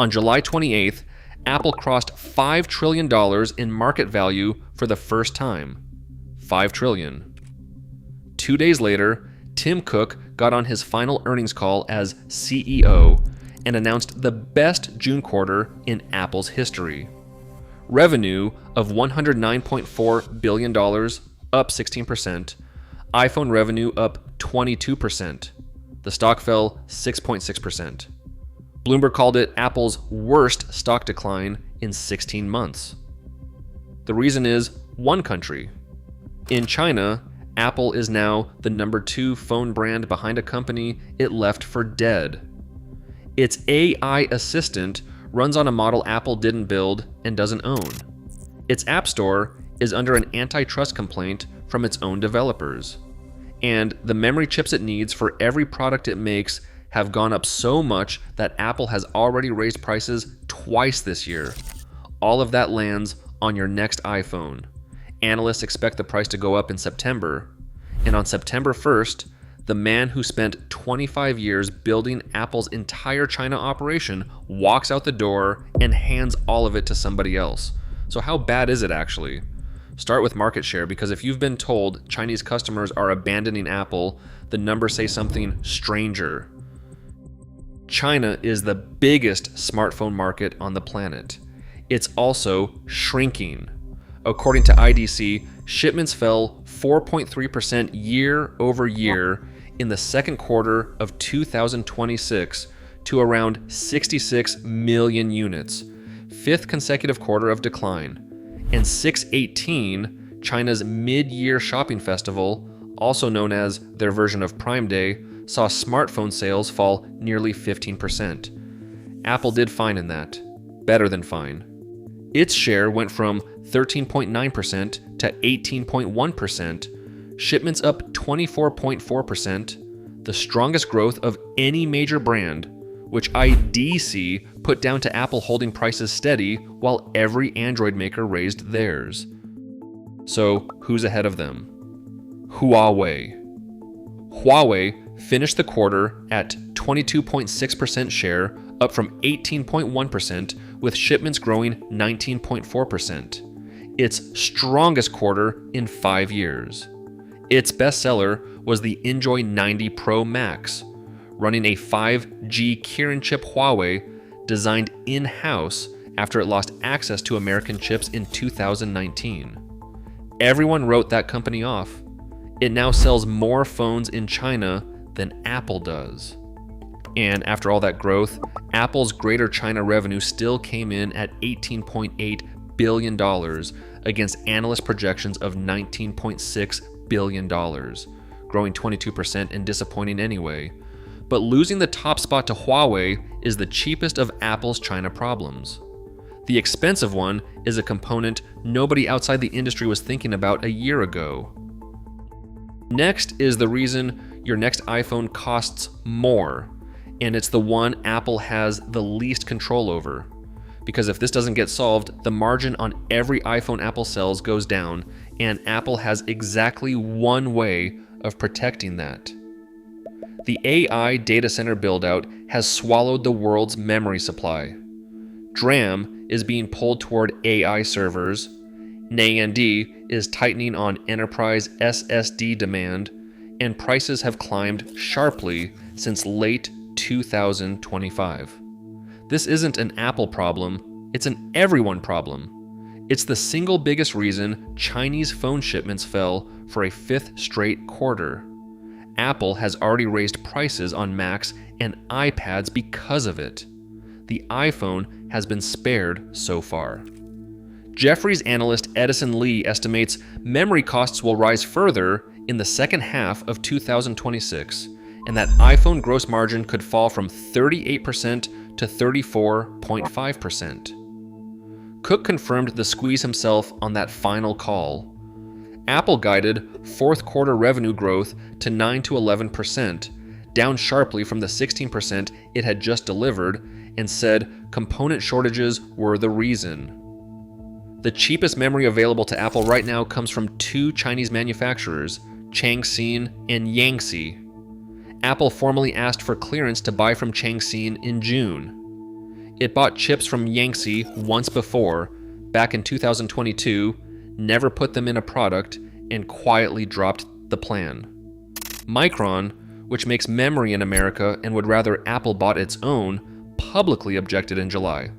On July 28th, Apple crossed $5 trillion in market value for the first time. $5 trillion. 2 days later, Tim Cook got on his final earnings call as CEO and announced the best June quarter in Apple's history. Revenue of $109.4 billion, up 16%. iPhone revenue up 22%. The stock fell 6.6%. Bloomberg called it Apple's worst stock decline in 16 months. The reason is one country. In China, Apple is now the number 2 phone brand behind a company it left for dead. Its AI assistant runs on a model Apple didn't build and doesn't own. Its App Store is under an antitrust complaint from its own developers. And the memory chips it needs for every product it makes have gone up so much that Apple has already raised prices twice this year. All of that lands on your next iPhone. Analysts expect the price to go up in September. And on September 1st, the man who spent 25 years building Apple's entire China operation walks out the door and hands all of it to somebody else. So how bad is it actually? Start with market share, because if you've been told Chinese customers are abandoning Apple, the numbers say something stranger. China is the biggest smartphone market on the planet. It's also shrinking. According to IDC, shipments fell 4.3% year over year in the second quarter of 2026 to around 66 million units, fifth consecutive quarter of decline. And 618, China's mid-year shopping festival, also known as their version of Prime Day, saw smartphone sales fall nearly 15%. Apple did fine in that. Better than fine. Its share went from 13.9% to 18.1%, shipments up 24.4%, the strongest growth of any major brand, which IDC put down to Apple holding prices steady while every Android maker raised theirs. So, who's ahead of them? Huawei. Huawei finished the quarter at 22.6% share, up from 18.1%, with shipments growing 19.4%. Its strongest quarter in 5 years. Its bestseller was the Enjoy 90 Pro Max, running a 5G Kirin chip Huawei designed in-house after it lost access to American chips in 2019. Everyone wrote that company off. It now sells more phones in China than Apple does. And after all that growth, Apple's Greater China revenue still came in at $18.8 billion against analyst projections of $19.6 billion, growing 22% and disappointing anyway. But losing the top spot to Huawei is the cheapest of Apple's China problems. The expensive one is a component nobody outside the industry was thinking about a year ago. Next is the reason your next iPhone costs more, and it's the one Apple has the least control over. Because if this doesn't get solved, the margin on every iPhone Apple sells goes down, and Apple has exactly one way of protecting that. The AI data center build-out has swallowed the world's memory supply. DRAM is being pulled toward AI servers, NAND is tightening on enterprise SSD demand, and prices have climbed sharply since late 2025. This isn't an Apple problem, it's an everyone problem. It's the single biggest reason Chinese phone shipments fell for a 5th straight quarter. Apple has already raised prices on Macs and iPads because of it. The iPhone has been spared so far. Jefferies analyst Edison Lee estimates memory costs will rise further in the second half of 2026, and that iPhone gross margin could fall from 38% to 34.5%. Cook confirmed the squeeze himself on that final call. Apple guided fourth quarter revenue growth to 9 to 11%, down sharply from the 16% it had just delivered, and said component shortages were the reason. The cheapest memory available to Apple right now comes from 2 Chinese manufacturers, Changxin and Yangtze. Apple formally asked for clearance to buy from Changxin in June. It bought chips from Yangtze once before, back in 2022, never put them in a product, and quietly dropped the plan. Micron, which makes memory in America and would rather Apple bought its own, publicly objected in July.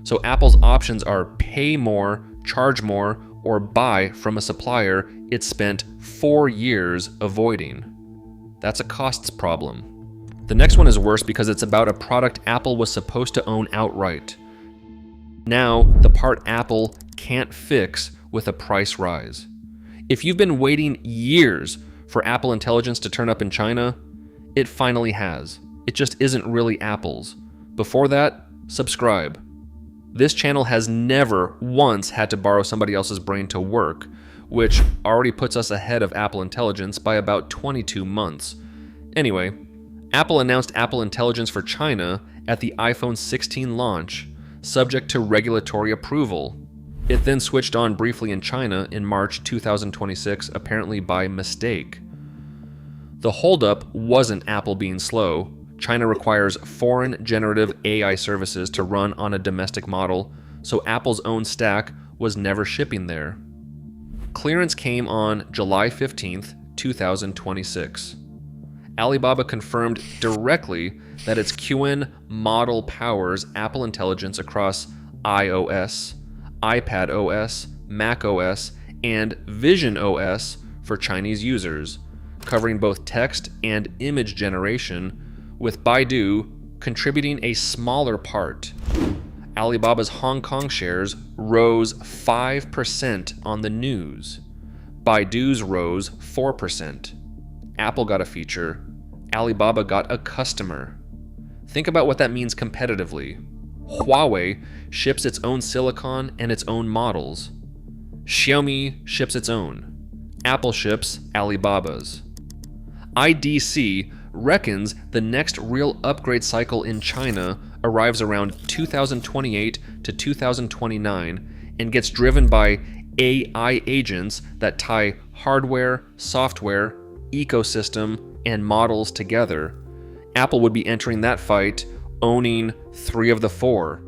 So Apple's options are pay more, charge more, or buy from a supplier it spent 4 years avoiding. That's a costs problem. The next one is worse because it's about a product Apple was supposed to own outright. Now, the part Apple can't fix with a price rise. If you've been waiting years for Apple Intelligence to turn up in China, it finally has. It just isn't really Apple's. Before that, subscribe. This channel has never once had to borrow somebody else's brain to work, which already puts us ahead of Apple Intelligence by about 22 months. Anyway, Apple announced Apple Intelligence for China at the iPhone 16 launch, subject to regulatory approval. It then switched on briefly in China in March 2026, apparently by mistake. The holdup wasn't Apple being slow. China requires foreign generative AI services to run on a domestic model, so Apple's own stack was never shipping there. Clearance came on July 15th, 2026. Alibaba confirmed directly that its QN model powers Apple Intelligence across iOS, iPad OS, Mac OS, and Vision OS for Chinese users, covering both text and image generation, with Baidu contributing a smaller part. Alibaba's Hong Kong shares rose 5% on the news. Baidu's rose 4%. Apple got a feature. Alibaba got a customer. Think about what that means competitively. Huawei ships its own silicon and its own models. Xiaomi ships its own. Apple ships Alibaba's. IDC reckons the next real upgrade cycle in China arrives around 2028 to 2029 and gets driven by AI agents that tie hardware, software, ecosystem, and models together. Apple would be entering that fight, owning 3 of the 4.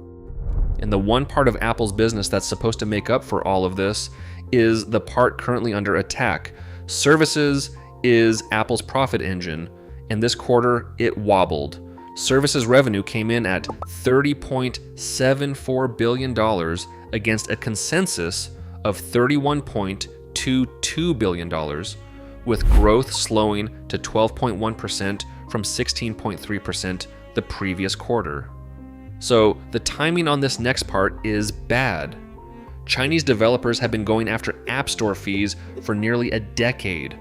And the one part of Apple's business that's supposed to make up for all of this is the part currently under attack. Services is Apple's profit engine, and this quarter it wobbled. Services revenue came in at $30.74 billion against a consensus of $31.22 billion, with growth slowing to 12.1% from 16.3% the previous quarter. So the timing on this next part is bad. Chinese developers have been going after App Store fees for nearly a decade.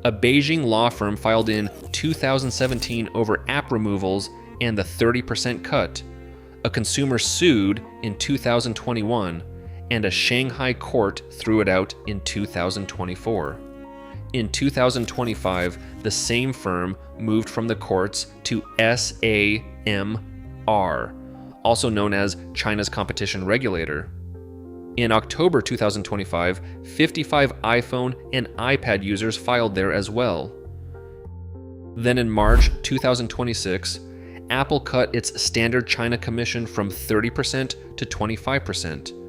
A Beijing law firm filed in 2017 over app removals and the 30% cut. A consumer sued in 2021, and a Shanghai court threw it out in 2024. In 2025, the same firm moved from the courts to SAMR, also known as China's competition regulator. In October 2025, 55 iPhone and iPad users filed there as well. Then in March 2026, Apple cut its standard China commission from 30% to 25%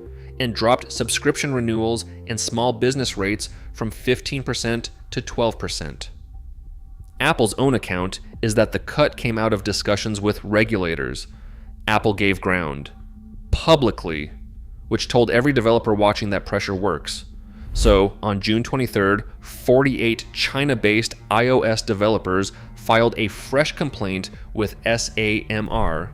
and dropped subscription renewals and small business rates from 15% to 12%. Apple's own account is that the cut came out of discussions with regulators. Apple gave ground publicly, which told every developer watching that pressure works. So, on June 23rd, 48 China-based iOS developers filed a fresh complaint with SAMR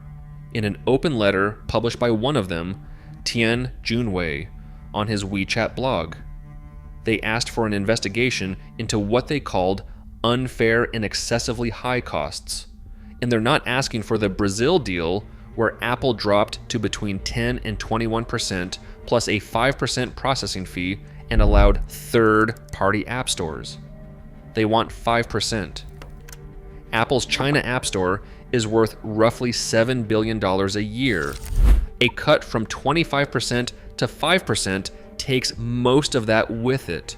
in an open letter published by one of them, Tian Junwei, on his WeChat blog. They asked for an investigation into what they called unfair and excessively high costs. And they're not asking for the Brazil deal, where Apple dropped to between 10 and 21% plus a 5% processing fee and allowed third-party app stores. They want 5%. Apple's China App Store is worth roughly $7 billion a year. A cut from 25% to 5% takes most of that with it.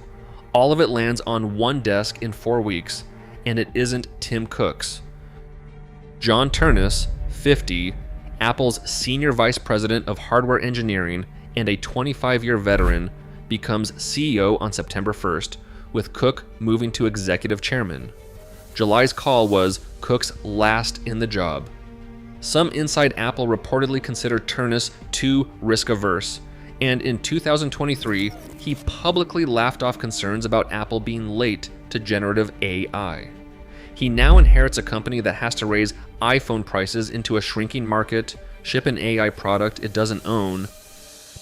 All of it lands on one desk in 4 weeks, and it isn't Tim Cook's. John Turnus, 50, Apple's senior vice president of hardware engineering and a 25-year veteran becomes CEO on September 1st, with Cook moving to executive chairman. July's call was Cook's last in the job. Some inside Apple reportedly considered Ternus too risk-averse, and in 2023, he publicly laughed off concerns about Apple being late to generative AI. He now inherits a company that has to raise iPhone prices into a shrinking market, ship an AI product it doesn't own,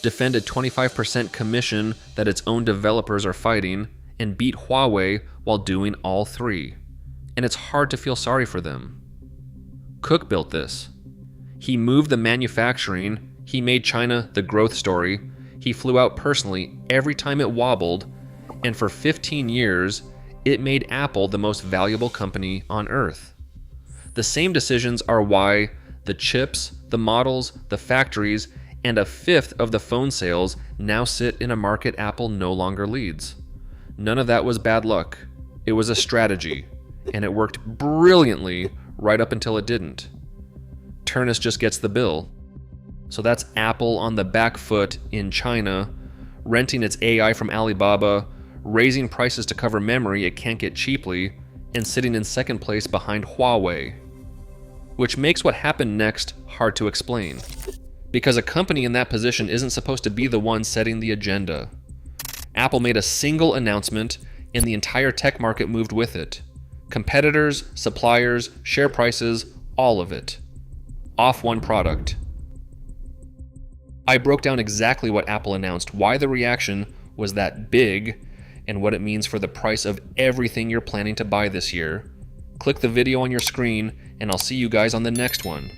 defend a 25% commission that its own developers are fighting, and beat Huawei while doing all three. And it's hard to feel sorry for them. Cook built this. He moved the manufacturing, he made China the growth story, he flew out personally every time it wobbled, and for 15 years, it made Apple the most valuable company on earth. The same decisions are why the chips, the models, the factories, and a fifth of the phone sales now sit in a market Apple no longer leads. None of that was bad luck. It was a strategy, and it worked brilliantly right up until it didn't. Ternus just gets the bill. So that's Apple on the back foot in China, renting its AI from Alibaba, raising prices to cover memory it can't get cheaply, and sitting in second place behind Huawei. Which makes what happened next hard to explain, because a company in that position isn't supposed to be the one setting the agenda. Apple made a single announcement, and the entire tech market moved with it. Competitors, suppliers, share prices, all of it. Off one product. I broke down exactly what Apple announced, why the reaction was that big, and what it means for the price of everything you're planning to buy this year. Click the video on your screen, and I'll see you guys on the next one.